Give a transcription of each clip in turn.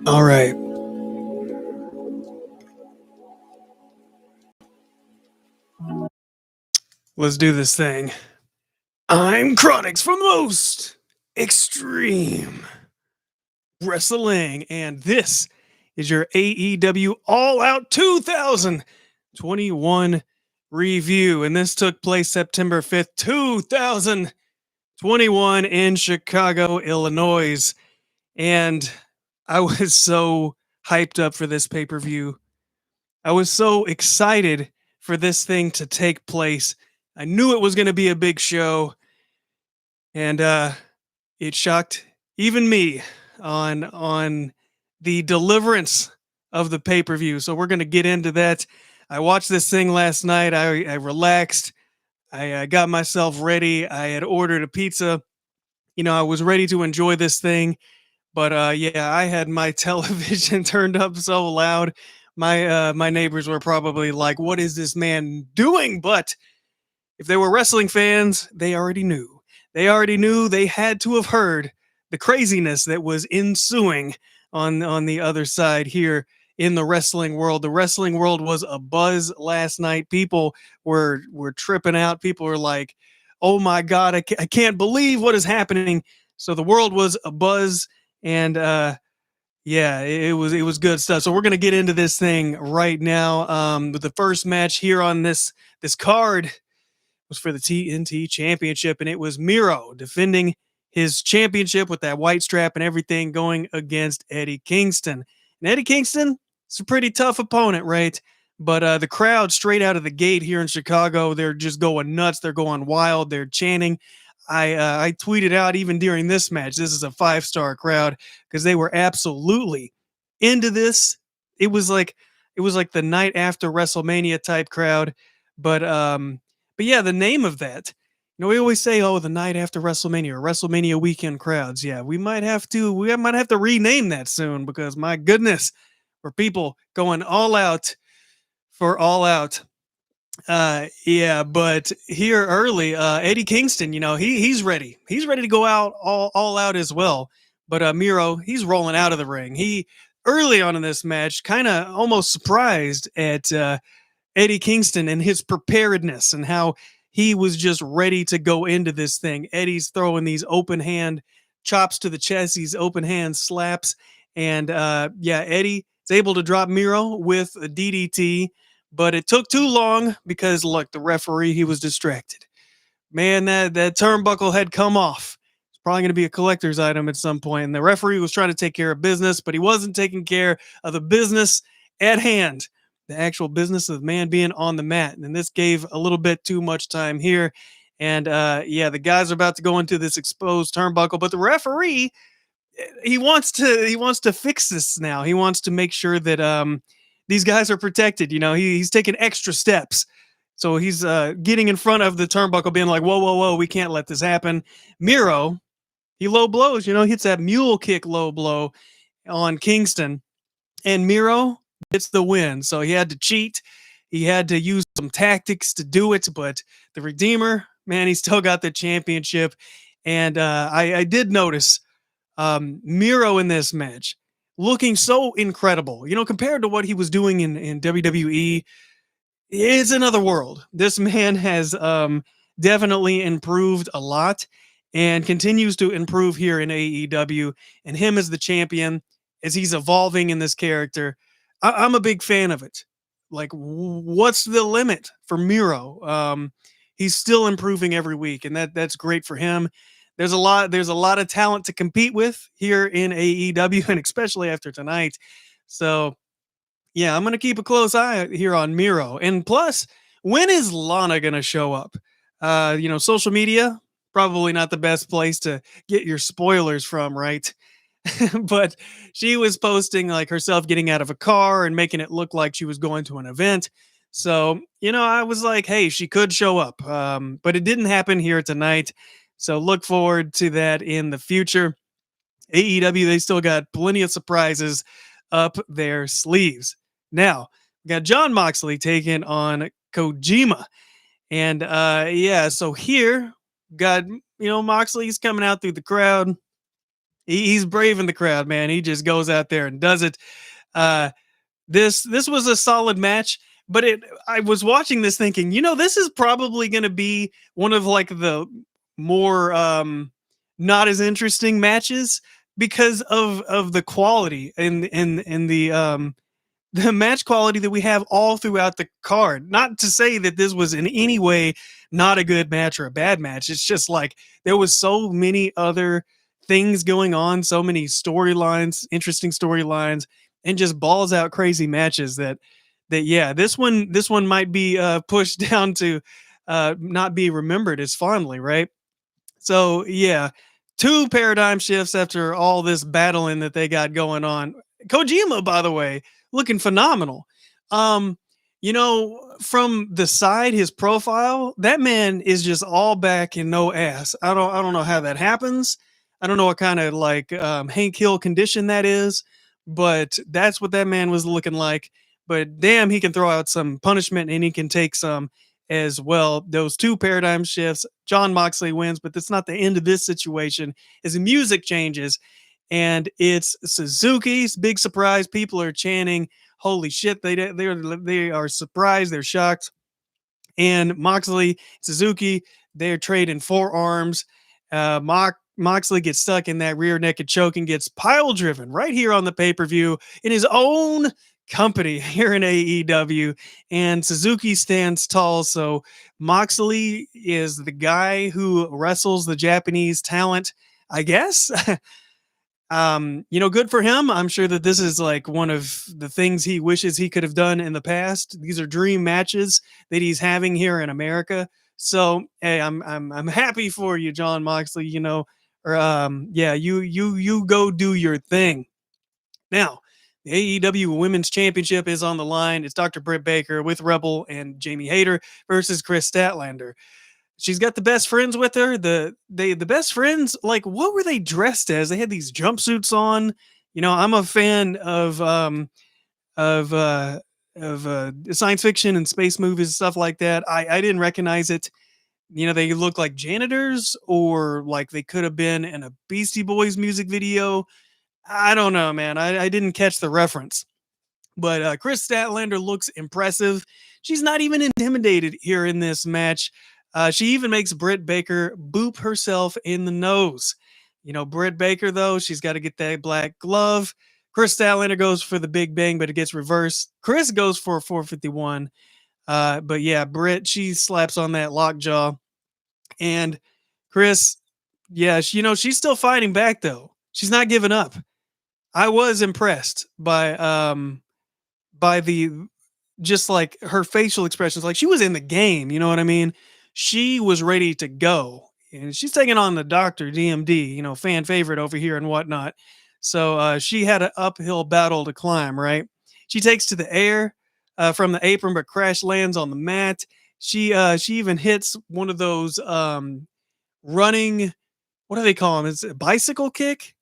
All right. Let's do this thing. I'm Chronix from Most Extreme Wrestling, and this is your AEW All Out 2021 review. And this took place September 5th, 2021 in Chicago, Illinois. And I was so hyped up for this pay-per-view. I was so excited for this thing to take place. I knew it was going to be a big show, and it shocked even me on the deliverance of the pay-per-view. So we're going to get into that. I watched this thing last night. I relaxed. I got myself ready. I had ordered a pizza. I was ready to enjoy this thing. But yeah, I had my television turned up so loud. My neighbors were probably like, "What is this man doing?" But if they were wrestling fans, they already knew. They already knew. They had to have heard the craziness that was ensuing on the other side here in the wrestling world. The wrestling world was abuzz last night. People were tripping out. People were like, "Oh my God, I can't believe what is happening." So the world was abuzz, and yeah, it was good stuff. So we're gonna get into this thing right now. With the first match here on this card was for the TNT Championship, and it was Miro defending his championship with that white strap and everything, going against Eddie Kingston. And Eddie Kingston is a pretty tough opponent, right? But the crowd straight out of the gate here in Chicago, they're just going nuts. They're going wild. They're chanting. I tweeted out even during this match, this is a 5-star crowd, because they were absolutely into this. It was like the night after WrestleMania type crowd. But yeah, the name of that, we always say, "Oh, the night after WrestleMania or WrestleMania weekend crowds." Yeah, we might have to rename that soon, because my goodness, for people going all out for All Out. Yeah, but here early, Eddie Kingston, he's ready. He's ready to go out all out as well. But Miro, he's rolling out of the ring. He early on in this match, kind of almost surprised at Eddie Kingston and his preparedness and how he was just ready to go into this thing. Eddie's throwing these open hand chops to the chest, these open hand slaps, and yeah, Eddie is able to drop Miro with a DDT. But it took too long because, look, the referee, he was distracted. Man, that turnbuckle had come off. It's probably going to be a collector's item at some point. And the referee was trying to take care of business, but he wasn't taking care of the business at hand, the actual business of the man being on the mat. And this gave a little bit too much time here. And yeah, the guys are about to go into this exposed turnbuckle, but the referee, he wants to fix this now. He wants to make sure that these guys are protected. He's taking extra steps. So he's getting in front of the turnbuckle, being like, "Whoa, whoa, whoa, we can't let this happen." Miro, he low blows, hits that mule kick low blow on Kingston, and Miro gets the win. So he had to cheat. He had to use some tactics to do it, but the Redeemer, man, he still got the championship. And I did notice Miro in this match looking so incredible, compared to what he was doing in WWE. It's another world. This man has definitely improved a lot and continues to improve here in AEW. And him as the champion, as he's evolving in this character, I'm a big fan of it. Like, what's the limit for Miro? He's still improving every week, and that's great for him. There's a lot of talent to compete with here in AEW, and especially after tonight. So yeah, I'm gonna keep a close eye here on Miro. And plus, when is Lana gonna show up? Social media, probably not the best place to get your spoilers from, right? But she was posting like herself getting out of a car and making it look like she was going to an event. So, I was like, hey, she could show up. But it didn't happen here tonight. So look forward to that in the future. AEW, they still got plenty of surprises up their sleeves. Now, we got John Moxley taking on Kojima. And yeah, so here got, Moxley's coming out through the crowd. He's brave in the crowd, man. He just goes out there and does it. Uh, this was a solid match, but it I was watching this thinking, this is probably going to be one of like the more not as interesting matches because of the quality and the match quality that we have all throughout the card. Not to say that this was in any way not a good match or a bad match. It's just like there was so many other things going on, so many storylines, interesting storylines, and just balls out crazy matches that yeah, this one might be pushed down to not be remembered as fondly, right? So yeah, two paradigm shifts after all this battling that they got going on. Kojima, by the way, looking phenomenal. Um, from the side, his profile, that man is just all back and no ass. I don't know how that happens. I don't know what kind of like Hank Hill condition that is, but that's what that man was looking like. But damn, he can throw out some punishment and he can take some as well. Those two paradigm shifts, John Moxley wins, but that's not the end of this situation. As the music changes, and it's Suzuki's big surprise. People are chanting, "Holy shit!" They are surprised. They're shocked. And Moxley, Suzuki, they're trading forearms. Moxley gets stuck in that rear naked choke and gets pile driven right here on the pay per view in his own company here in AEW. And Suzuki stands tall. So Moxley is the guy who wrestles the Japanese talent, I guess. Good for him. I'm sure that this is like one of the things he wishes he could have done in the past. These are dream matches that he's having here in America. So hey, I'm happy for you, John Moxley. Or yeah, you go do your thing. Now, the AEW Women's Championship is on the line. It's Dr. Britt Baker with Rebel and Jamie Hayter versus Chris Statlander. She's got the best friends with her. The best friends, like, what were they dressed as? They had these jumpsuits on. I'm a fan of science fiction and space movies and stuff like that. I didn't recognize it. They look like janitors, or like they could have been in a Beastie Boys music video. I don't know, man. I didn't catch the reference. But Chris Statlander looks impressive. She's not even intimidated here in this match. She even makes Britt Baker boop herself in the nose. Britt Baker, though, she's got to get that black glove. Chris Statlander goes for the Big Bang, but it gets reversed. Chris goes for a 451. But yeah, Britt, she slaps on that lockjaw. And Chris, yeah, she's still fighting back, though. She's not giving up. I was impressed by the just like her facial expressions, like she was in the game, you know what I mean? She was ready to go. And she's taking on the Doctor DMD, fan favorite over here and whatnot. So she had an uphill battle to climb, right? She takes to the air from the apron, but crash lands on the mat. She even hits one of those running, what do they call them? It's a bicycle kick.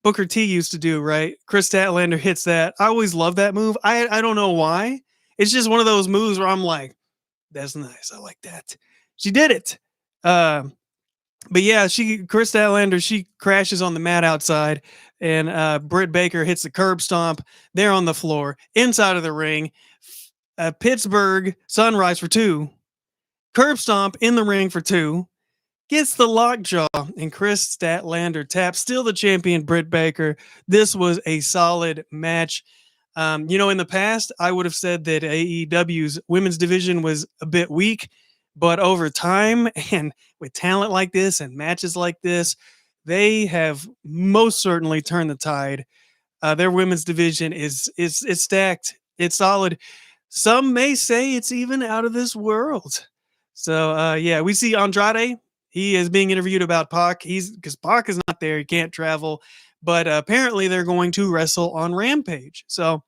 Booker T used to do, right? Chris Statlander hits that. I always love that move. I don't know why. It's just one of those moves where I'm like, that's nice. I like that. She did it. But yeah, Chris Statlander, she crashes on the mat outside, and Britt Baker hits the curb stomp there on the floor, inside of the ring. Pittsburgh Sunrise for 2. Curb stomp in the ring for 2. Gets the lockjaw, and Chris Statlander taps still the champion Britt Baker. This was a solid match. In the past, I would have said that AEW's women's division was a bit weak, but over time and with talent like this and matches like this, they have most certainly turned the tide. Their women's division is stacked. It's solid. Some may say it's even out of this world. So yeah, we see Andrade. He is being interviewed about Pac. Because Pac is not there. He can't travel. But apparently they're going to wrestle on Rampage. So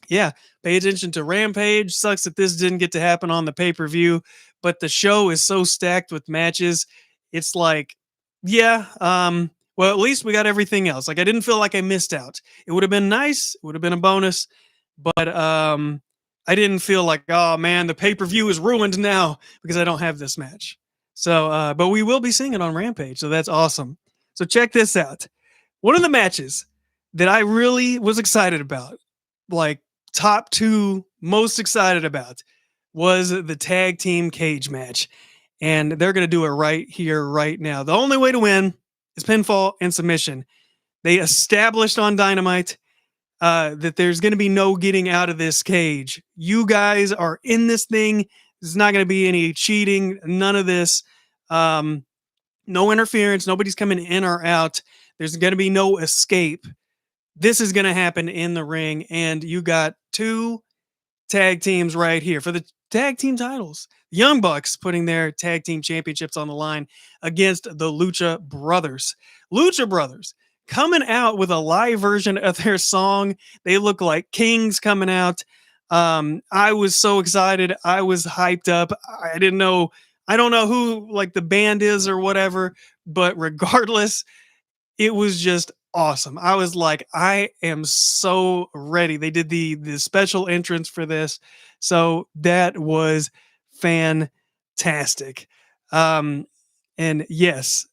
yeah, pay attention to Rampage. Sucks that this didn't get to happen on the pay-per-view, but the show is so stacked with matches. It's like, yeah, well, at least we got everything else. Like, I didn't feel like I missed out. It would have been nice. It would have been a bonus, but I didn't feel like, oh man, the pay-per-view is ruined now because I don't have this match. So, but we will be seeing it on Rampage, so that's awesome. So check this out. One of the matches that I really was excited about, like top two most excited about, was the tag team cage match. And they're going to do it right here, right now. The only way to win is pinfall and submission. They established on Dynamite that there's going to be no getting out of this cage. You guys are in this thing. There's not going to be any cheating, none of this. Um, no interference. Nobody's coming in or out. There's going to be no escape. This is going to happen in the ring. And you got two tag teams right here for the tag team titles. Young Bucks putting their tag team championships on the line against the Lucha Brothers. Lucha Brothers coming out with a live version of their song. They look like kings coming out. I was so excited. I was hyped up. I didn't know. I don't know who like the band is or whatever, but regardless, it was just awesome. I was like, I am so ready. They did the special entrance for this, so that was fantastic. Um, and yes,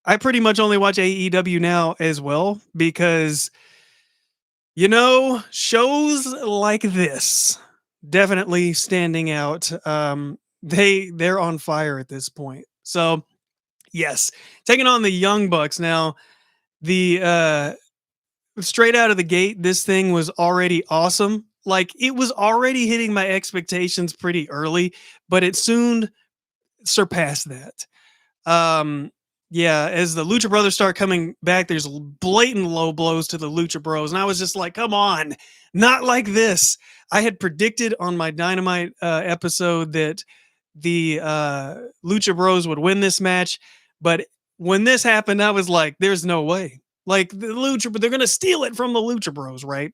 I pretty much only watch AEW now as well because shows like this definitely standing out. They're on fire at this point. So yes, taking on the Young Bucks now. The straight out of the gate, this thing was already awesome. Like it was already hitting my expectations pretty early, but it soon surpassed that. Um, yeah, as the Lucha Brothers start coming back, there's blatant low blows to the Lucha Bros, and I was just like, "Come on, not like this." I had predicted on my Dynamite episode that the Lucha Bros would win this match, but when this happened, I was like, "There's no way." Like the Lucha, but they're gonna steal it from the Lucha Bros, right?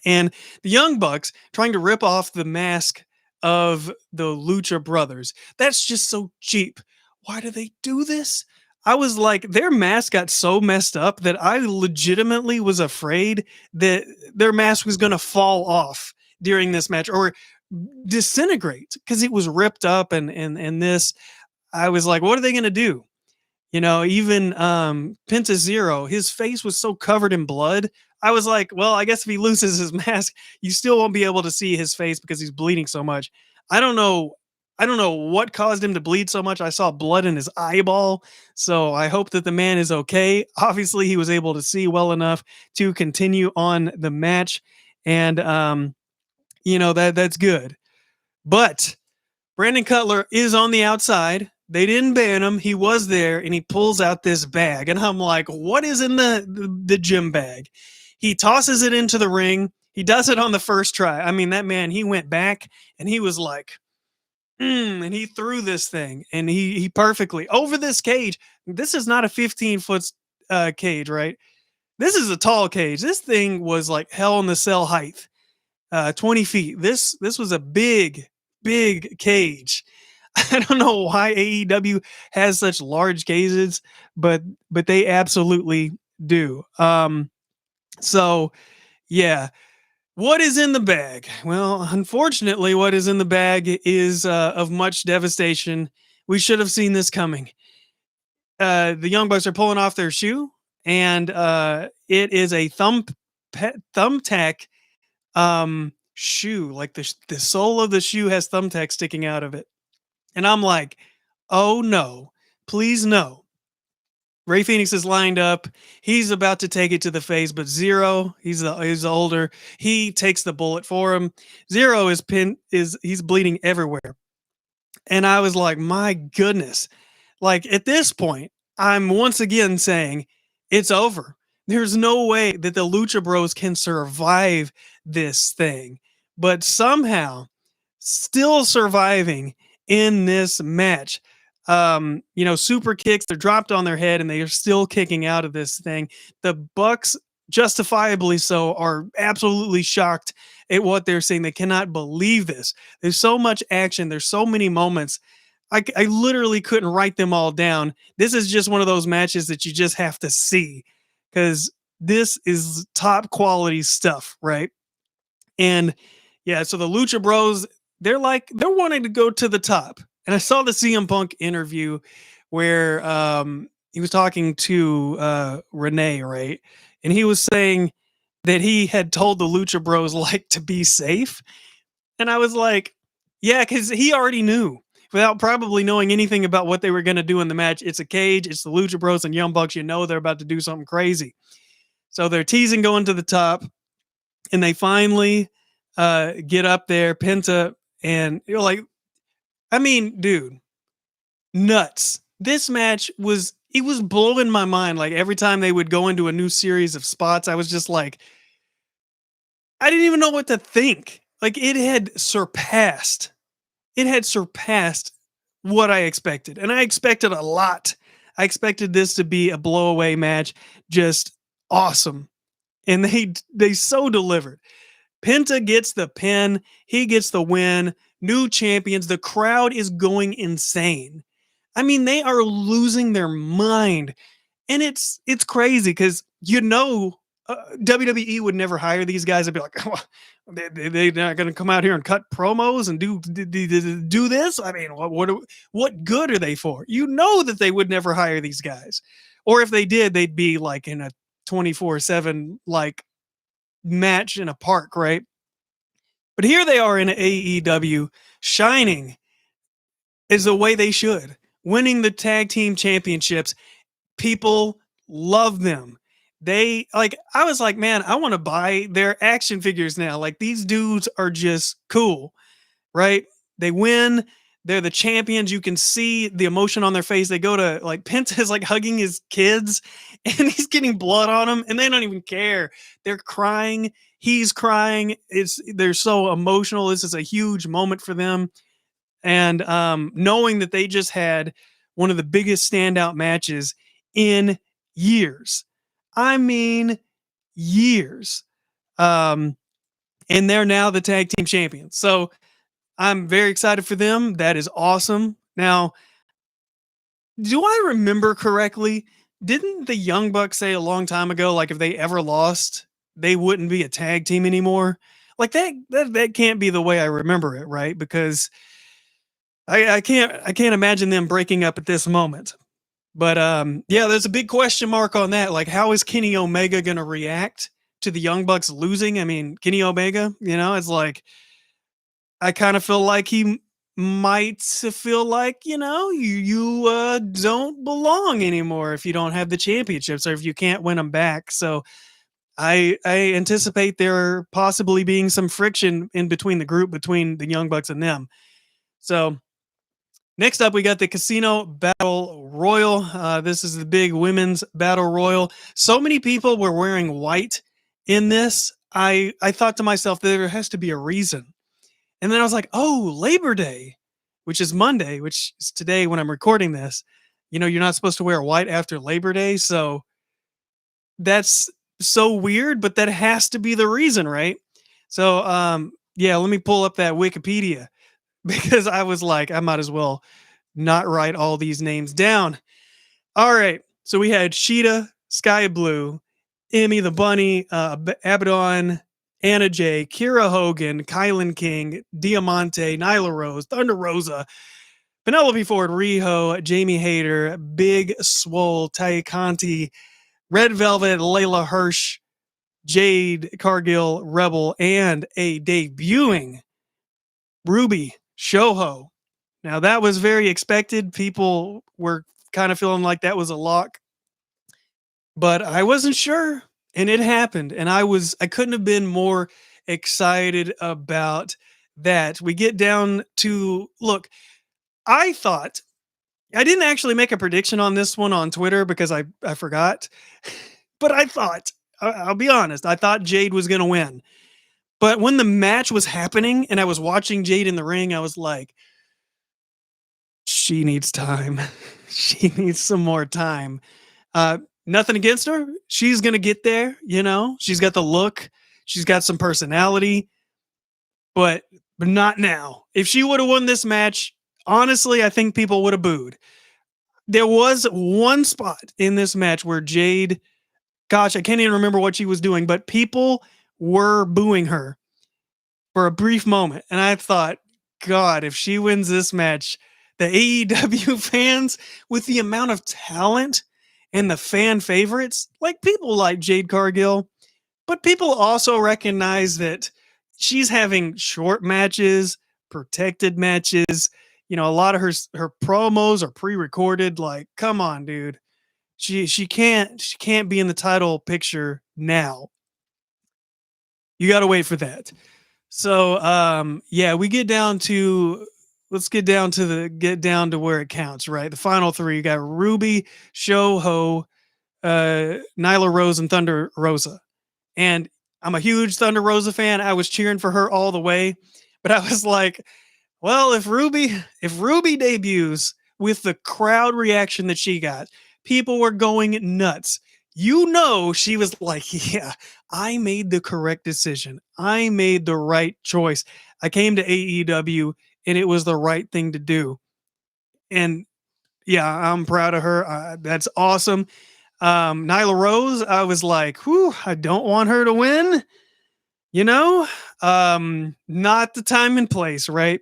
And the Young Bucks trying to rip off the mask of the Lucha Brothers. That's just so cheap. Why do they do this? I was like, their mask got so messed up that I legitimately was afraid that their mask was going to fall off during this match or disintegrate because it was ripped up and this. I was like, what are they going to do? Even Penta Zero, his face was so covered in blood. I was like, well, I guess if he loses his mask, you still won't be able to see his face because he's bleeding so much. I don't know. I don't know what caused him to bleed so much. I saw blood in his eyeball. So I hope that the man is okay. Obviously, he was able to see well enough to continue on the match. And that's good. But Brandon Cutler is on the outside. They didn't ban him. He was there, and he pulls out this bag. And I'm like, what is in the gym bag? He tosses it into the ring. He does it on the first try. I mean, that man, he went back, and he was like, and he threw this thing, and he perfectly over this cage. This is not a 15-foot cage, right? This is a tall cage. This thing was like hell in the cell height, 20 feet. This was a big cage. I don't know why AEW has such large cages, but they absolutely do. So yeah, what is in the bag? Well, unfortunately, what is in the bag is of much devastation. We should have seen this coming. The Young Bucks are pulling off their shoe, and it is a thumbtack shoe. Like the sole of the shoe has thumbtack sticking out of it. And I'm like, oh no, please no. Ray Phoenix is lined up. He's about to take it to the face, but Zero, he's older. He takes the bullet for him. Zero he's bleeding everywhere. And I was like, my goodness. Like at this point, I'm once again saying it's over. There's no way that the Lucha Bros can survive this thing. But somehow, still surviving in this match. Super kicks, they're dropped on their head and they are still kicking out of this thing. The Bucks, justifiably so, are absolutely shocked at what they're seeing. They cannot believe this. There's so much action, there's so many moments. I literally couldn't write them all down. This is just one of those matches that you just have to see because this is top quality stuff, right? And yeah, so the Lucha Bros, they're wanting to go to the top. And I saw the CM Punk interview where he was talking to Renee, right? And he was saying that he had told the Lucha Bros like to be safe. And I was like, yeah, because he already knew without probably knowing anything about what they were going to do in the match. It's a cage, it's the Lucha Bros and Young Bucks. You know they're about to do something crazy. So they're teasing going to the top, and they finally get up there, Penta, and you're like, I mean, dude, nuts. This match was, it was blowing my mind. Like every time they would go into a new series of spots, I was just like, I didn't even know what to think. Like it had surpassed what I expected. And I expected a lot. I expected this to be a blowaway match, just awesome. And they so delivered. Penta gets the pin, he gets the win, new champions, the crowd is going insane. I mean, they are losing their mind. And it's crazy because WWE would never hire these guys and be like, oh, they're not going to come out here and cut promos and do this. I mean, what good are they for? You know that they would never hire these guys, or if they did, they'd be like in a 24/7 like match in a park, right? But here they are in AEW, shining is the way they should, winning the tag team championships. People love them. They like, I was like, man, I want to buy their action figures now. Like these dudes are just cool, right? They win. They're the champions. You can see the emotion on their face. They go to like Penta's like hugging his kids and he's getting blood on them and they don't even care. They're crying. He's crying. They're so emotional. This is a huge moment for them. And knowing that they just had one of the biggest standout matches in years. I mean, years. And they're now the tag team champions. So I'm very excited for them. That is awesome. Now, do I remember correctly? Didn't the Young Bucks say a long time ago, like if they ever lost, they wouldn't be a tag team anymore? Like that can't be the way I remember it, right? Because I can't imagine them breaking up at this moment. But yeah, there's a big question mark on that. Like, how is Kenny Omega gonna react to the Young Bucks losing? I mean, Kenny Omega, it's like I kind of feel like he might feel like, you don't belong anymore if you don't have the championships or if you can't win them back. So I anticipate there possibly being some friction in between the group, between the Young Bucks and them. So next up, we got the Casino Battle Royal. This is the big women's battle royal. So many people were wearing white in this. I thought to myself, there has to be a reason. And then I was like, oh, Labor Day, which is Monday, which is today when I'm recording this. You're not supposed to wear white after Labor Day. So that's so weird, but that has to be the reason, right? So, yeah, let me pull up that Wikipedia because I was like, I might as well not write all these names down. All right. So we had Sheeta, Sky Blue, Emmy the Bunny, Abaddon, Anna Jay, Kira Hogan, Kylan King, Diamante, Nyla Rose, Thunder Rosa, Penelope Ford, Riho, Jamie Hayter, Big Swole, Tay Conti, Red Velvet, Layla Hirsch, Jade Cargill, Rebel, and a debuting Ruby Shoho. Now that was very expected. People were kind of feeling like that was a lock, but I wasn't sure, and it happened. And I couldn't have been more excited about that. We get down to, look, I thought, I didn't actually make a prediction on this one on Twitter because I forgot, but I thought, I'll be honest, I thought Jade was going to win. But when the match was happening and I was watching Jade in the ring, I was like, she needs time. She needs some more time. Nothing against her. She's going to get there, She's got the look. She's got some personality. But not now. If she would have won this match, honestly, I think people would have booed. There was one spot in this match where Jade, gosh, I can't even remember what she was doing, but people were booing her for a brief moment. And I thought, God, if she wins this match, the AEW fans, with the amount of talent and the fan favorites, like people like Jade Cargill, but people also recognize that she's having short matches, protected matches. A lot of her promos are pre-recorded. Like, come on, dude. She can't be in the title picture now. You got to wait for that. So yeah, we get down to let's get down to where it counts, right? The final three, you got Ruby, Shoho, Nyla Rose, and Thunder Rosa. And I'm a huge Thunder Rosa fan. I was cheering for her all the way, but I was like, well, if Ruby debuts with the crowd reaction that she got, people were going nuts. She was like, yeah, I made the correct decision. I made the right choice. I came to AEW and it was the right thing to do. And yeah, I'm proud of her. That's awesome. Nyla Rose, I was like, whew, I don't want her to win. Not the time and place, right?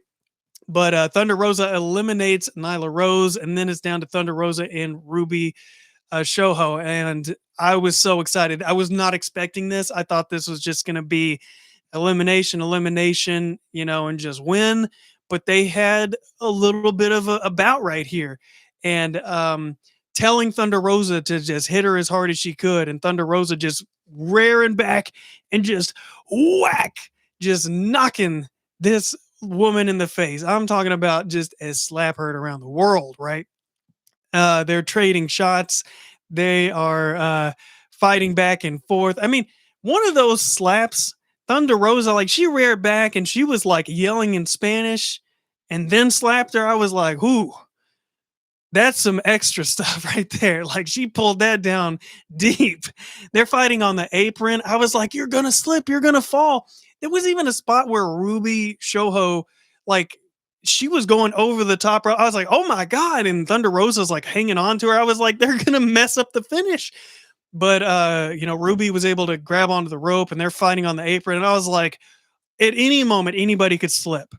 But Thunder Rosa eliminates Nyla Rose, and then it's down to Thunder Rosa and Ruby Shoho. And I was so excited. I was not expecting this. I thought this was just going to be elimination, and just win. But they had a little bit of a bout right here. And telling Thunder Rosa to just hit her as hard as she could. And Thunder Rosa just rearing back and just whack, just knocking this woman in the face. I'm talking about just as slap heard around the world, right? They're trading shots. They are fighting back and forth. I mean, one of those slaps, Thunder Rosa, like she reared back and she was like yelling in Spanish and then slapped her. I was like, ooh, that's some extra stuff right there. Like she pulled that down deep. They're fighting on the apron. I was like, you're going to slip. You're going to fall. There was even a spot where Ruby Shoho, like she was going over the top rope. I was like, oh my God. And Thunder Rosa's like hanging on to her. I was like, they're going to mess up the finish. But, Ruby was able to grab onto the rope and they're fighting on the apron. And I was like, at any moment, anybody could slip.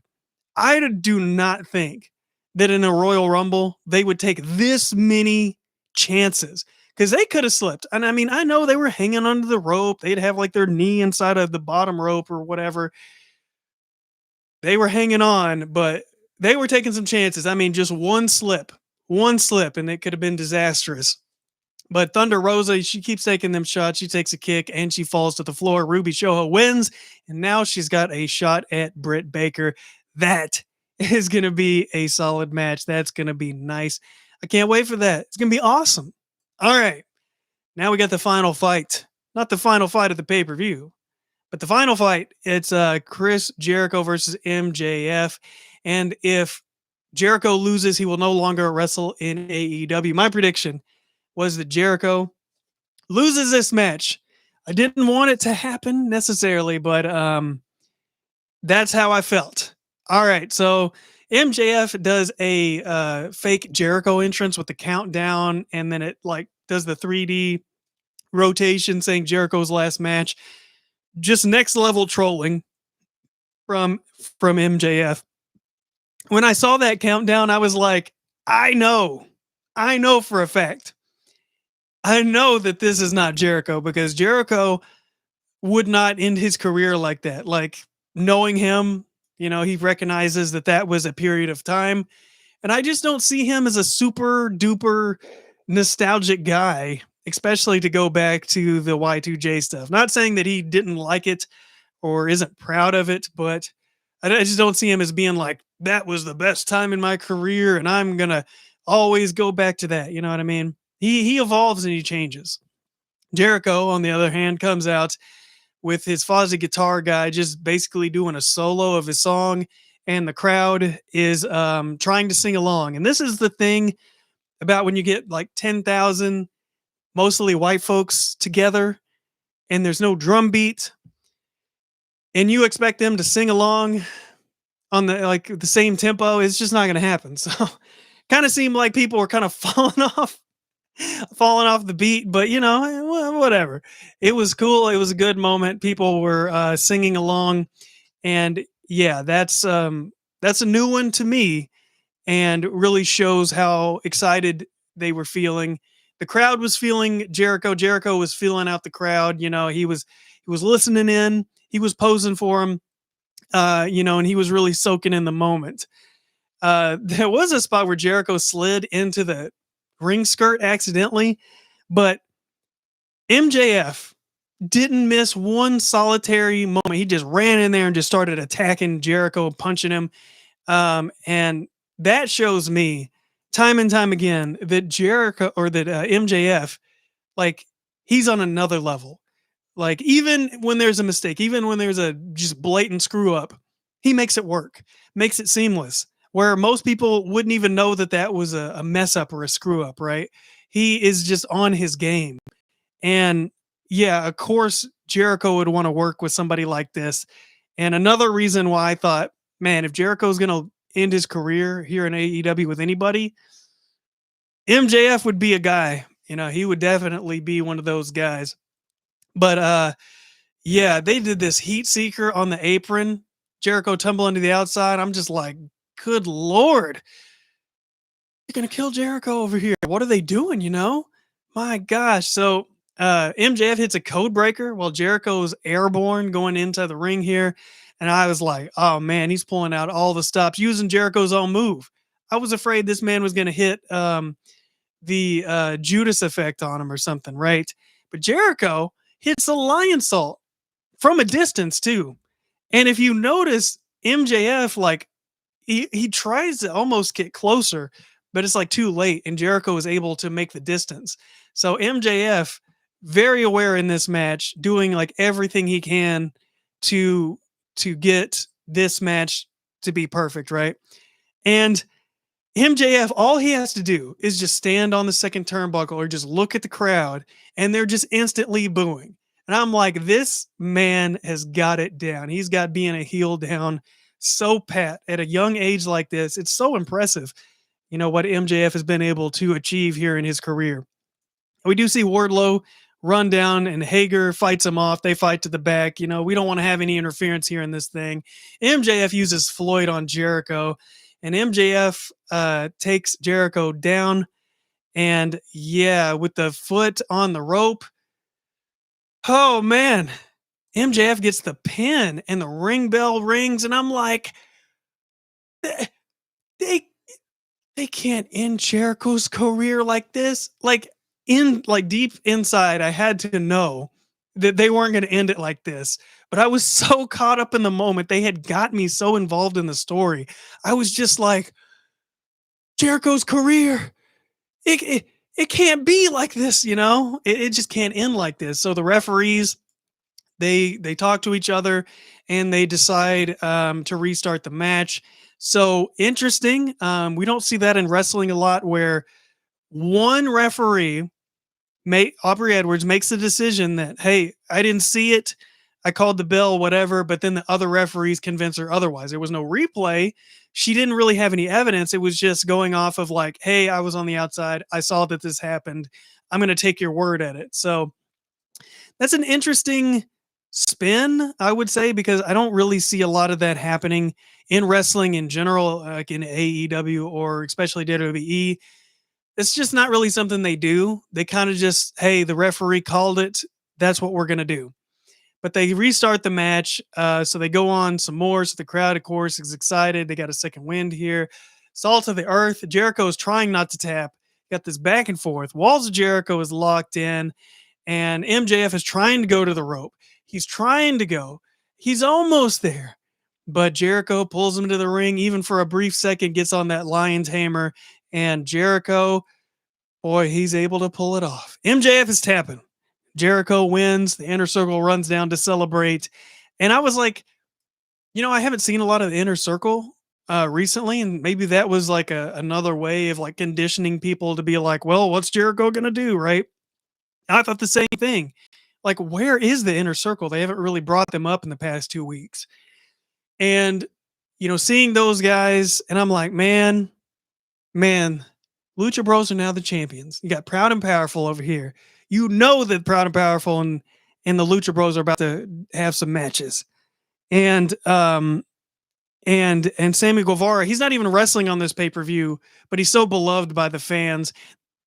I do not think that in a Royal Rumble, they would take this many chances because they could have slipped. And I mean, I know they were hanging under the rope. They'd have like their knee inside of the bottom rope or whatever. They were hanging on, but they were taking some chances. I mean, just one slip, and it could have been disastrous. But Thunder Rosa, she keeps taking them shots. She takes a kick and she falls to the floor. Ruby Shoho wins, and now she's got a shot at Britt Baker. That is going to be a solid match. That's going to be nice. I can't wait for that. It's going to be awesome. All right. Now we got the final fight. Not the final fight of the pay-per-view, but the final fight. It's Chris Jericho versus MJF. And if Jericho loses, he will no longer wrestle in AEW. My prediction was that Jericho loses this match. I didn't want it to happen necessarily, but that's how I felt. All right, so MJF does a fake Jericho entrance with the countdown, and then it like does the 3D rotation saying Jericho's last match. Just next level trolling from MJF. When I saw that countdown, I was like, I know for a fact. I know that this is not Jericho because Jericho would not end his career like that. Like knowing him, he recognizes that that was a period of time. And I just don't see him as a super duper nostalgic guy, especially to go back to the Y2J stuff. Not saying that he didn't like it or isn't proud of it, but I just don't see him as being like, that was the best time in my career and I'm going to always go back to that. You know what I mean? He evolves and he changes. Jericho, on the other hand, comes out with his Fozzy guitar guy just basically doing a solo of his song, and the crowd is trying to sing along. And this is the thing about when you get like 10,000 mostly white folks together and there's no drum beat and you expect them to sing along on the same tempo, it's just not going to happen. So kind of seemed like people were kind of falling off the beat, but whatever. It was cool. It was a good moment. People were singing along, and yeah, that's a new one to me, and really shows how excited they were feeling. the crowd was feeling Jericho. Jericho was feeling out the crowd. He was listening in. He was posing for him. And he was really soaking in the moment. There was a spot where Jericho slid into the ring skirt accidentally, but MJF didn't miss one solitary moment. He just ran in there and just started attacking Jericho, punching him. And that shows me time and time again that Jericho or that MJF, like, he's on another level. Like, even when there's a mistake, even when there's a just blatant screw up, he makes it work, makes it seamless. Where most people wouldn't even know that that was a mess up or a screw up, right? He is just on his game. And yeah, of course, Jericho would want to work with somebody like this. And another reason why I thought, man, if Jericho's going to end his career here in AEW with anybody, MJF would be a guy. He would definitely be one of those guys. But yeah, they did this heat seeker on the apron. Jericho tumbling to the outside. I'm just like, good Lord. You're going to kill Jericho over here. What are they doing, My gosh. So MJF hits a code breaker while Jericho's airborne going into the ring here. And I was like, oh man, he's pulling out all the stops using Jericho's own move. I was afraid this man was going to hit the Judas effect on him or something, right? But Jericho hits a lion salt from a distance too. And if you notice, MJF, like, he tries to almost get closer, but it's like too late, and Jericho is able to make the distance. So MJF, very aware in this match, doing like everything he can to get this match to be perfect, right? And MJF, all he has to do is just stand on the second turnbuckle or just look at the crowd, and they're just instantly booing. And I'm like, this man has got it down. He's got being a heel down so pat at a young age like this. It's so impressive, what MJF has been able to achieve here in his career. We do see Wardlow run down and Hager fights him off. They fight to the back. We don't want to have any interference here in this thing. MJF uses Floyd on Jericho, and MJF takes Jericho down. And yeah, with the foot on the rope. Oh man, MJF gets the pin and the ring bell rings, and I'm like, they can't end Jericho's career like this. Like deep inside, I had to know that they weren't going to end it like this. But I was so caught up in the moment. They had got me so involved in the story. I was just like, Jericho's career, it can't be like this, It just can't end like this. So the referees, they talk to each other and they decide to restart the match. So interesting. We don't see that in wrestling a lot, where one referee, Aubrey Edwards, makes the decision that, hey, I didn't see it, I called the bell, whatever, but then the other referees convince her otherwise. There was no replay. She didn't really have any evidence. It was just going off of like, hey, I was on the outside. I saw that this happened. I'm going to take your word at it. So that's an interesting spin, I would say, because I don't really see a lot of that happening in wrestling in general, like in AEW or especially WWE. It's just not really something they do. They kind of just, hey, the referee called it. That's what we're going to do. But they restart the match. So they go on some more. So the crowd, of course, is excited. They got a second wind here. Salt of the earth. Jericho is trying not to tap. Got this back and forth. Walls of Jericho is locked in. And MJF is trying to go to the rope. He's trying to go. He's almost there. But Jericho pulls him to the ring, even for a brief second, gets on that lion's hammer. And Jericho, boy, he's able to pull it off. MJF is tapping. Jericho wins. The Inner Circle runs down to celebrate. And I was like, I haven't seen a lot of the Inner Circle recently. And maybe that was like another way of like conditioning people to be like, well, what's Jericho going to do, right? I thought the same thing. Like, where is the Inner Circle? They haven't really brought them up in the past 2 weeks. And, seeing those guys, and I'm like, man, Lucha Bros are now the champions. You got Proud and Powerful over here. That Proud and Powerful and the Lucha Bros are about to have some matches. And Sammy Guevara, he's not even wrestling on this pay-per-view, but he's so beloved by the fans.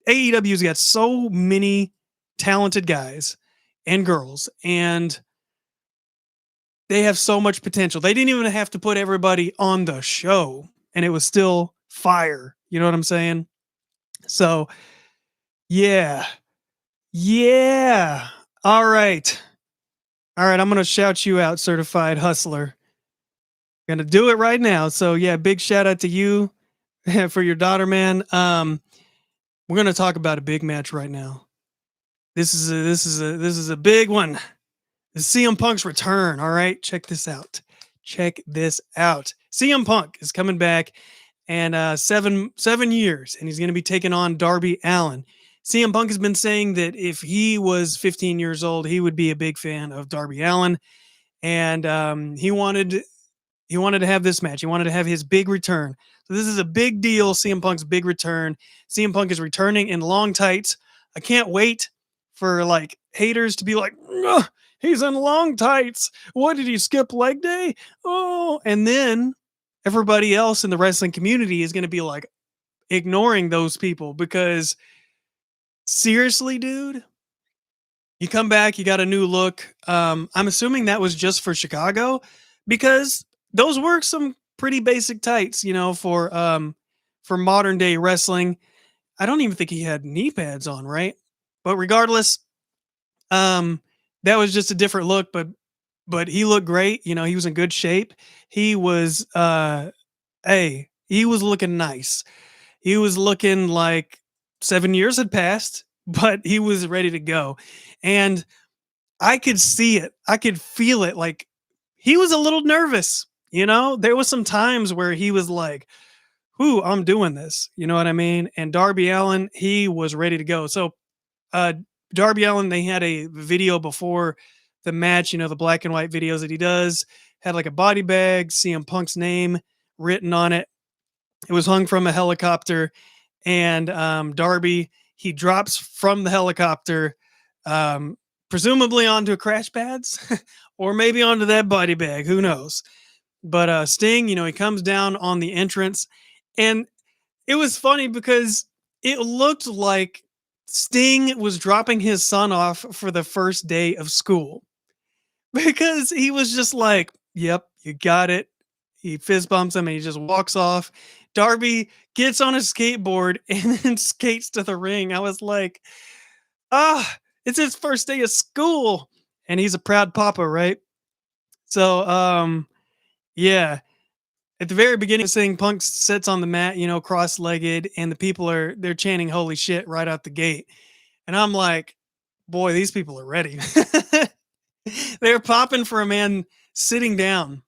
AEW's got so many talented guys and girls, and they have so much potential. They didn't even have to put everybody on the show, and it was still fire. You know what I'm saying? So, yeah. Yeah. All right. All right. I'm going to shout you out, certified hustler. Gonna do it right now. So, yeah, big shout out to you for your daughter, man. We're gonna talk about a big match right now. This is a big one. This is CM Punk's return. All right, check this out. Check this out. CM Punk is coming back, and 7 years, and he's gonna be taking on Darby Allen. CM Punk has been saying that if he was 15 years old, he would be a big fan of Darby Allen, and he wanted to have this match. He wanted to have his big return. So this is a big deal. CM Punk's big return. CM Punk is returning in long tights. I can't wait for like haters to be like, "Ugh, he's in long tights. What did he skip leg day? Oh," and then everybody else in the wrestling community is going to be like ignoring those people because seriously, dude, you come back, you got a new look. I'm assuming that was just for Chicago because those were some pretty basic tights, for modern day wrestling. I don't even think he had knee pads on, right? But regardless, um, that was just a different look, but he looked great. He was in good shape. He was he was looking nice. He was looking like 7 years had passed, but he was ready to go. And I could see it. I could feel it. Like he was a little nervous. There was some times where he was like, "Whoo, I'm doing this." You know what I mean? And Darby Allen, he was ready to go. So, uh, Darby Allen, they had a video before the match. The black and white videos that he does had like a body bag, CM Punk's name written on it. It was hung from a helicopter, and Darby, he drops from the helicopter, um, presumably onto crash pads, or maybe onto that body bag. Who knows? But Sting, he comes down on the entrance, and it was funny because it looked like Sting was dropping his son off for the first day of school because he was just like, "Yep, you got it." He fist bumps him and he just walks off. Darby gets on a skateboard and then skates to the ring. I was like, it's his first day of school. And he's a proud papa, right? So, yeah. At the very beginning of this thing, Punk sits on the mat, cross-legged, and the people they're chanting "Holy shit" right out the gate. And I'm like, boy, these people are ready. They're popping for a man sitting down.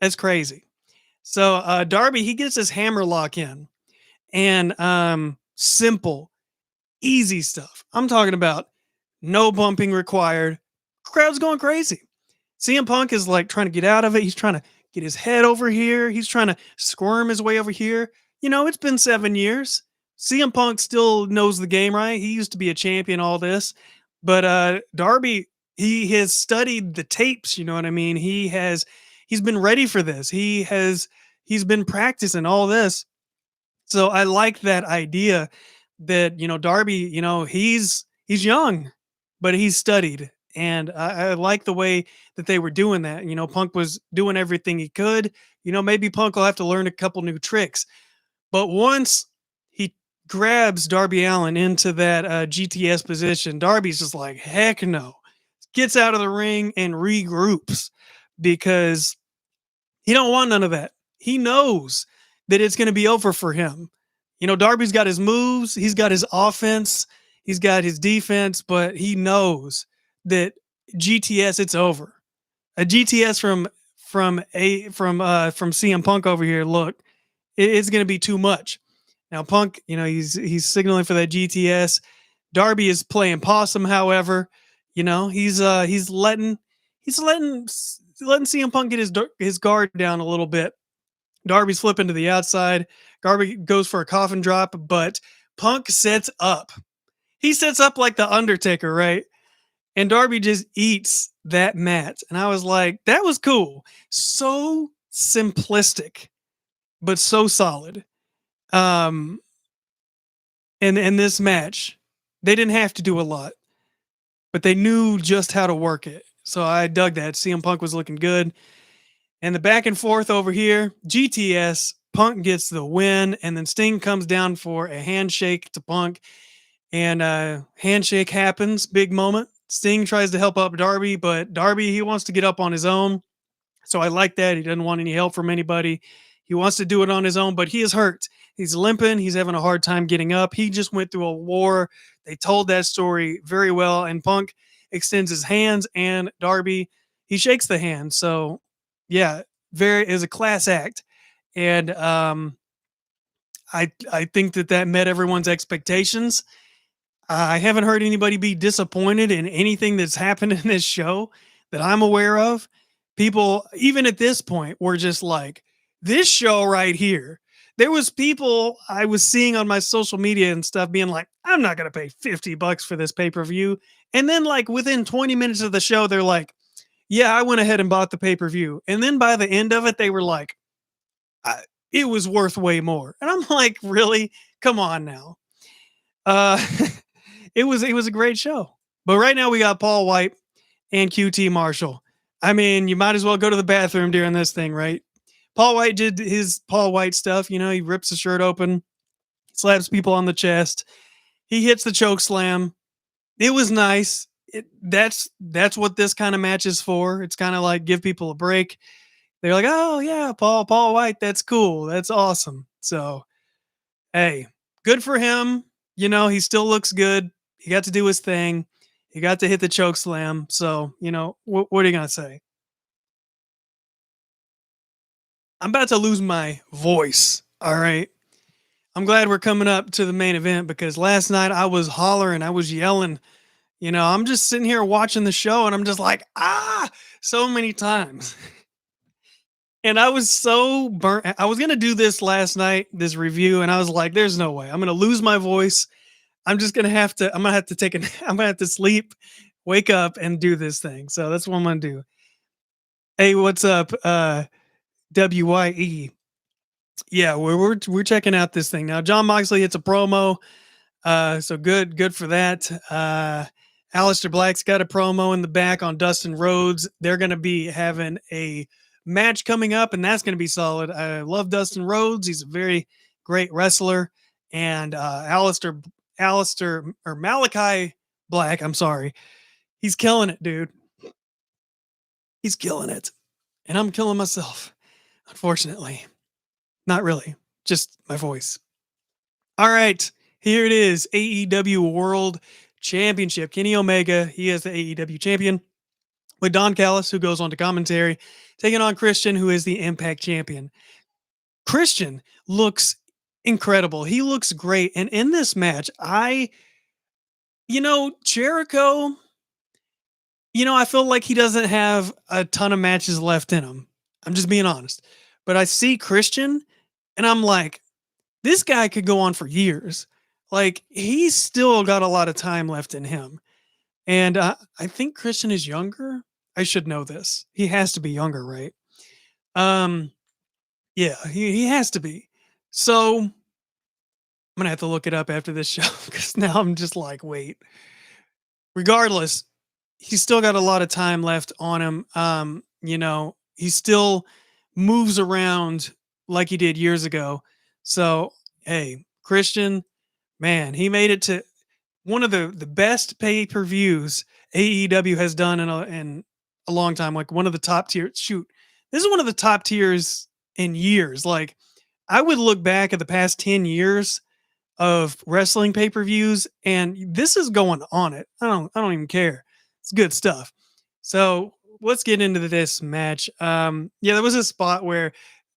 That's crazy. So Darby, he gets his hammer lock in, and simple, easy stuff. I'm talking about no bumping required. Crowd's going crazy. CM Punk is like trying to get out of it. He's trying to get his head over here. He's trying to squirm his way over here. It's been 7 years. CM Punk still knows the game, right? He used to be a champion, all this. But Darby, he has studied the tapes, you know what I mean? He's been ready for this. He's been practicing all this. So I like that idea that, Darby, he's young, but he's studied. And I like the way that they were doing that. Punk was doing everything he could. Maybe Punk will have to learn a couple new tricks. But once he grabs Darby Allen into that GTS position, Darby's just like, heck no. Gets out of the ring and regroups because he don't want none of that. He knows that it's going to be over for him. Darby's got his moves, he's got his offense, he's got his defense, but he knows that GTS, it's over. A GTS from CM Punk over here. Look, it's going to be too much. Now Punk, he's signaling for that GTS. Darby is playing possum. However, he's letting CM Punk get his guard down a little bit. Darby's flipping to the outside. Darby goes for a coffin drop, but Punk sets up. He sets up like the Undertaker, right? And Darby just eats that mat. And I was like, that was cool. So simplistic, but so solid. Um, And this match, they didn't have to do a lot, but they knew just how to work it. So I dug that. CM Punk was looking good. And the back and forth over here, GTS, Punk gets the win, and then Sting comes down for a handshake to Punk, and handshake happens, big moment. Sting tries to help up Darby, but Darby, he wants to get up on his own. So I like that. He doesn't want any help from anybody. He wants to do it on his own, but he is hurt. He's limping. He's having a hard time getting up. He just went through a war. They told that story very well. And Punk extends his hands, and Darby, he shakes the hand. So, yeah, very is a class act. And I think that met everyone's expectations. I haven't heard anybody be disappointed in anything that's happened in this show that I'm aware of. People, even at this point, were just like, this show right here. There was people I was seeing on my social media and stuff being like, I'm not going to pay $50 for this pay-per-view. And then like within 20 minutes of the show, they're like, yeah, I went ahead and bought the pay-per-view. And then by the end of it, they were like, it was worth way more. And I'm like, really? Come on now. Uh, it was a great show. But right now we got Paul White and QT Marshall. I mean, you might as well go to the bathroom during this thing, right? Paul White did his Paul White stuff. You know, he rips the shirt open, slaps people on the chest. He hits the choke slam. It was nice. That's what this kind of match is for. It's kind of like give people a break. They're like, oh yeah, Paul White, that's cool. That's awesome. So, hey, good for him. You know, he still looks good. He got to do his thing. He got to hit the choke slam. So, you know, what are you going to say? I'm about to lose my voice. All right. I'm glad we're coming up to the main event because last night I was hollering, I was yelling. You know, I'm just sitting here watching the show and I'm just like, so many times. And I was so burnt. I was going to do this last night, this review, and I was like, there's no way. I'm going to lose my voice. I'm going to have to take I'm going to have to sleep, wake up, and do this thing. So that's what I'm going to do. Hey, what's up? WYE. Yeah, we're checking out this thing now. John Moxley hits a promo. So good for that. Aleister Black's got a promo in the back on Dustin Rhodes. They're going to be having a match coming up, and that's going to be solid. I love Dustin Rhodes. He's a very great wrestler. And Aleister or Malachi Black, I'm sorry. He's killing it, dude. He's killing it. And I'm killing myself, unfortunately. Not really, just my voice. All right, here it is. AEW World Championship. Kenny Omega, he is the AEW champion. With Don Callis, who goes on to commentary, taking on Christian, who is the Impact champion. Christian looks incredible. He looks great. And in this match, Jericho, I feel like he doesn't have a ton of matches left in him. I'm just being honest. But I see Christian and I'm like, this guy could go on for years. Like, he's still got a lot of time left in him. And I think Christian is younger. I should know this. He has to be younger, right? Yeah, he has to be. So I'm gonna have to look it up after this show because now I'm just like, wait. Regardless, he's still got a lot of time left on him. He still moves around like he did years ago. So, hey, Christian, man, he made it to one of the best pay-per-views AEW has done in a long time. Like one of the top tier. Shoot, this is one of the top tiers in years. Like I would look back at the past 10 years of wrestling pay-per-views, and this is going on it. I don't even care. It's good stuff. So let's get into this match. There was a spot where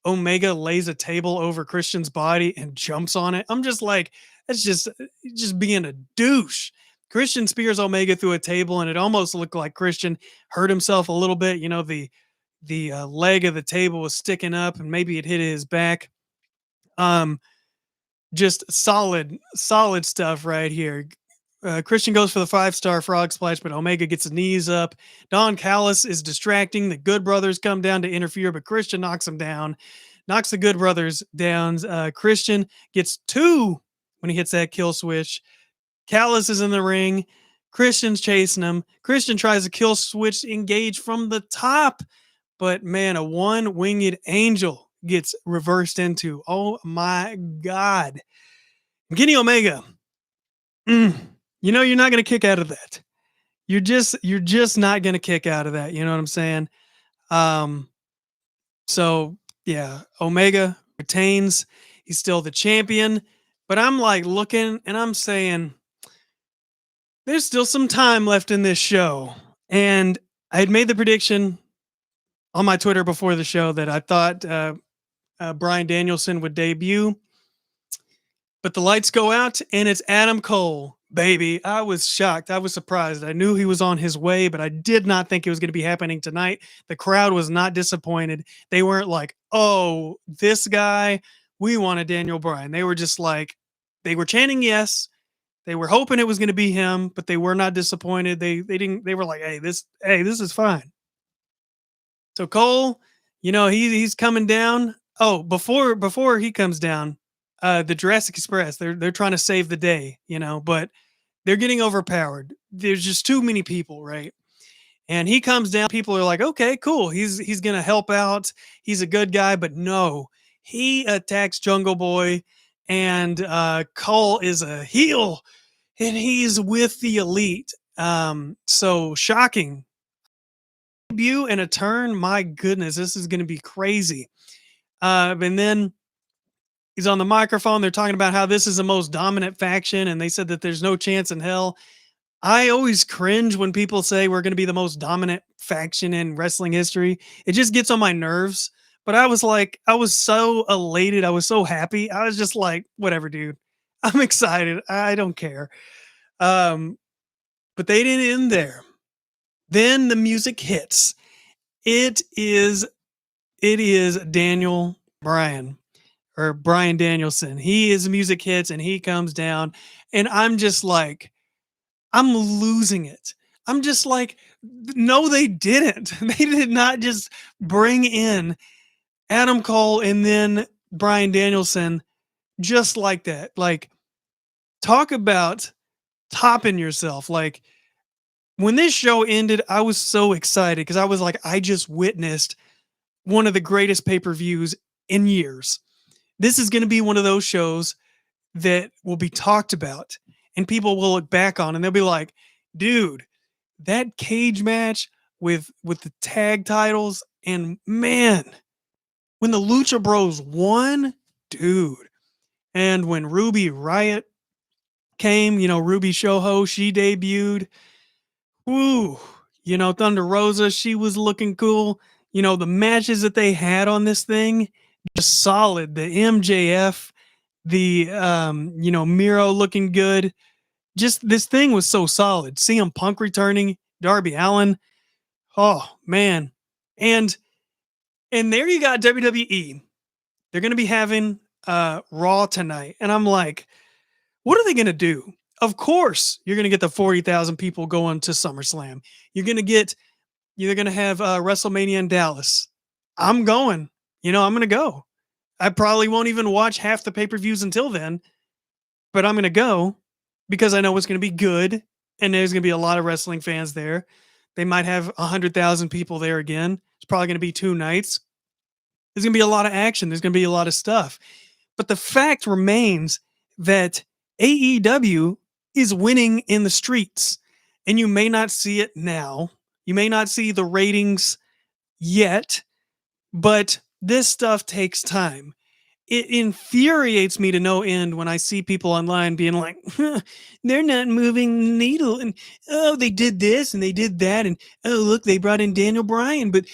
Omega lays a table over Christian's body and jumps on it. I'm just like, that's just being a douche. Christian spears Omega through a table, and it almost looked like Christian hurt himself a little bit. You know, the leg of the table was sticking up, and maybe it hit his back. Just solid stuff right here. Christian goes for the 5-star frog splash, but Omega gets his knees up. Don Callis is distracting. The Good Brothers come down to interfere, but Christian knocks him down, knocks the Good Brothers down. Christian gets 2 when he hits that kill switch. Callis is in the ring. Christian's chasing him. Christian tries to kill switch engage from the top, but man, a one winged angel gets reversed into. Oh my God. Kenny Omega. You know, you're not going to kick out of that. You're just not going to kick out of that. You know what I'm saying? Um, so yeah, Omega retains. He's still the champion, but I'm like looking and I'm saying, there's still some time left in this show. And I had made the prediction on my Twitter before the show that I thought Bryan Danielson would debut, but the lights go out and it's Adam Cole, baby. I was shocked. I was surprised. I knew he was on his way, but I did not think it was going to be happening tonight. The crowd was not disappointed. They weren't like, oh, this guy, we wanted Daniel Bryan. They were just like, they were chanting yes. They were hoping it was going to be him, but they were not disappointed. They didn't. They were like, this is fine. So Cole, you know, he's coming down. Oh, before he comes down, the Jurassic Express, they're trying to save the day, you know, but they're getting overpowered. There's just too many people, right? And he comes down. People are like, okay, cool. He's gonna help out. He's a good guy, but no, he attacks Jungle Boy, and Cole is a heel, and he's with the Elite. So shocking debut and a turn. My goodness, this is gonna be crazy. And then he's on the microphone. They're talking about how this is the most dominant faction, and they said that there's no chance in hell. I always cringe when people say we're going to be the most dominant faction in wrestling history. It just gets on my nerves. But I was like, I was so elated. I was so happy. I was just like, whatever, dude. I'm excited. I don't care. But they didn't end there. Then the music hits. It is Daniel Bryan or Bryan Danielson. His music hits and he comes down. And I'm just like, I'm losing it. I'm just like, no, they didn't. They did not just bring in Adam Cole and then Bryan Danielson just like that. Like, talk about topping yourself. Like, when this show ended, I was so excited because I was like, I just witnessed one of the greatest pay per views in years. This is going to be one of those shows that will be talked about and people will look back on and they'll be like, dude, that cage match with the tag titles, and man, when the Lucha Bros won, dude, and when Ruby Riot came, you know, Ruby Shoho, she debuted. Woo, you know, Thunder Rosa, she was looking cool. You know, the matches that they had on this thing, just solid. The MJF, the you know, Miro looking good. Just this thing was so solid. CM Punk returning, Darby Allen. Oh man. And there you got WWE. They're gonna be having Raw tonight. And I'm like, what are they gonna do? Of course, you're gonna get the 40,000 people going to SummerSlam. You're gonna have WrestleMania in Dallas. I'm going. You know, I'm gonna go. I probably won't even watch half the pay-per-views until then, but I'm gonna go because I know it's gonna be good, and there's gonna be a lot of wrestling fans there. They might have 100,000 people there again. It's probably gonna be 2 nights. There's gonna be a lot of action. There's gonna be a lot of stuff. But the fact remains that AEW is winning in the streets, and you may not see it now. You may not see the ratings yet, but this stuff takes time. It infuriates me to no end when I see people online being like, they're not moving the needle. And, oh, they did this and they did that. And, oh, look, they brought in Daniel Bryan, but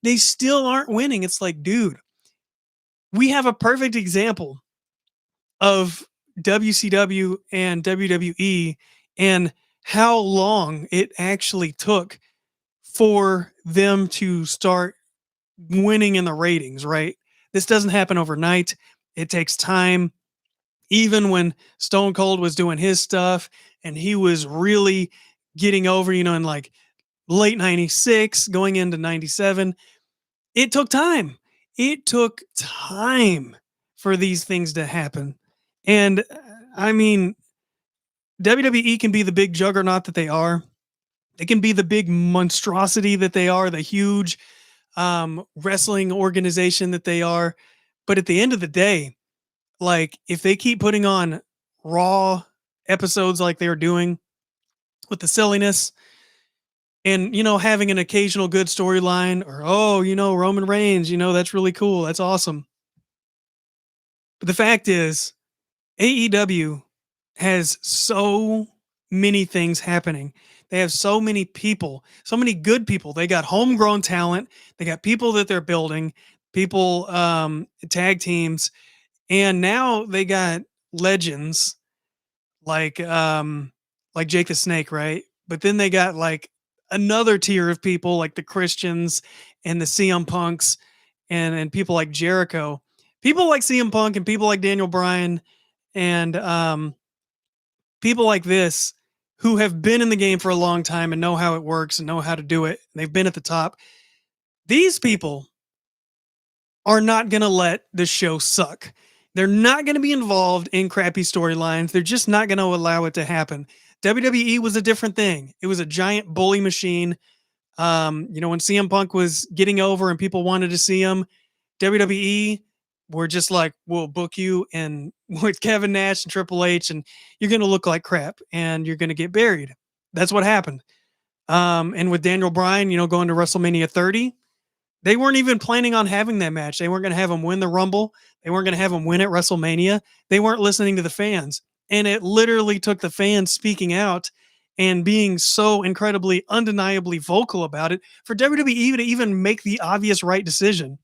they still aren't winning. It's like, dude, we have a perfect example of WCW and WWE and how long it actually took for them to start winning in the ratings, right? This doesn't happen overnight. It takes time. Even when Stone Cold was doing his stuff and he was really getting over, you know, in like late 96, going into 97, it took time. It took time for these things to happen. And I mean, WWE can be the big juggernaut that they are. They can be the big monstrosity that they are, the huge wrestling organization that they are. But at the end of the day, like if they keep putting on raw episodes like they are doing with the silliness and having an occasional good storyline or Roman Reigns, that's really cool, that's awesome. But the fact is AEW has so many things happening. They have so many people, so many good people. They got homegrown talent. They got people that they're building, people, tag teams, and now they got legends like Jake the Snake, right? But then they got like another tier of people like the Christians and the CM Punks and people like Jericho. People like CM Punk and people like Daniel Bryan and people like this who have been in the game for a long time and know how it works and know how to do it. They've been at the top. These people are not going to let the show suck. They're not going to be involved in crappy storylines. They're just not going to allow it to happen. WWE was a different thing. It was a giant bully machine. When CM Punk was getting over and people wanted to see him, WWE were just like, we'll book you and with Kevin Nash and Triple H, and you're going to look like crap and you're going to get buried. That's what happened. And with Daniel Bryan, going to WrestleMania 30, they weren't even planning on having that match. They weren't going to have him win the Rumble. They weren't going to have him win at WrestleMania. They weren't listening to the fans. And it literally took the fans speaking out and being so incredibly undeniably vocal about it for WWE to even make the obvious right decision.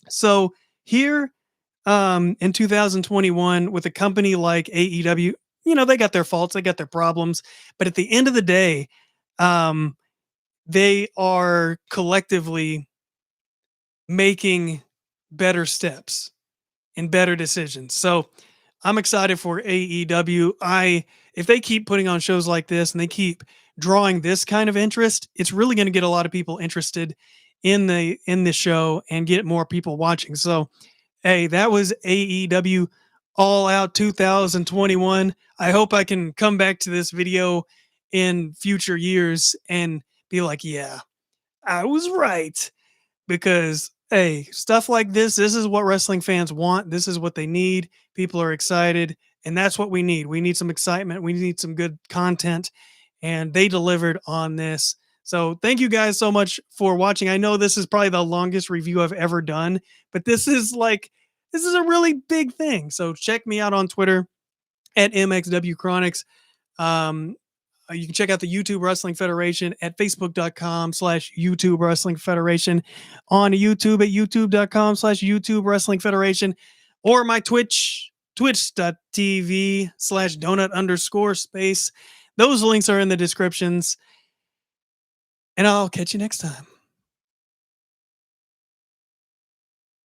So here in 2021 with a company like AEW, they got their faults, they got their problems, but at the end of the day, um, they are collectively making better steps and better decisions. So I'm excited for AEW. If they keep putting on shows like this and they keep drawing this kind of interest, it's really going to get a lot of people interested in the show and get more people watching. So, hey, that was AEW All Out 2021. I hope I can come back to this video in future years and be like, yeah, I was right, because hey, stuff like this is what wrestling fans want. This is what they need. People are excited, and that's what we need. We need some excitement. We need some good content, and they delivered on this. So thank you guys so much for watching. I know this is probably the longest review I've ever done, but this is a really big thing. So check me out on Twitter at MXW Chronics. Um, you can check out the YouTube Wrestling Federation at facebook.com/YouTube Wrestling Federation, on YouTube at youtube.com/YouTube Wrestling Federation, or my Twitch, twitch.tv/donut_space. Those links are in the descriptions, and I'll catch you next time.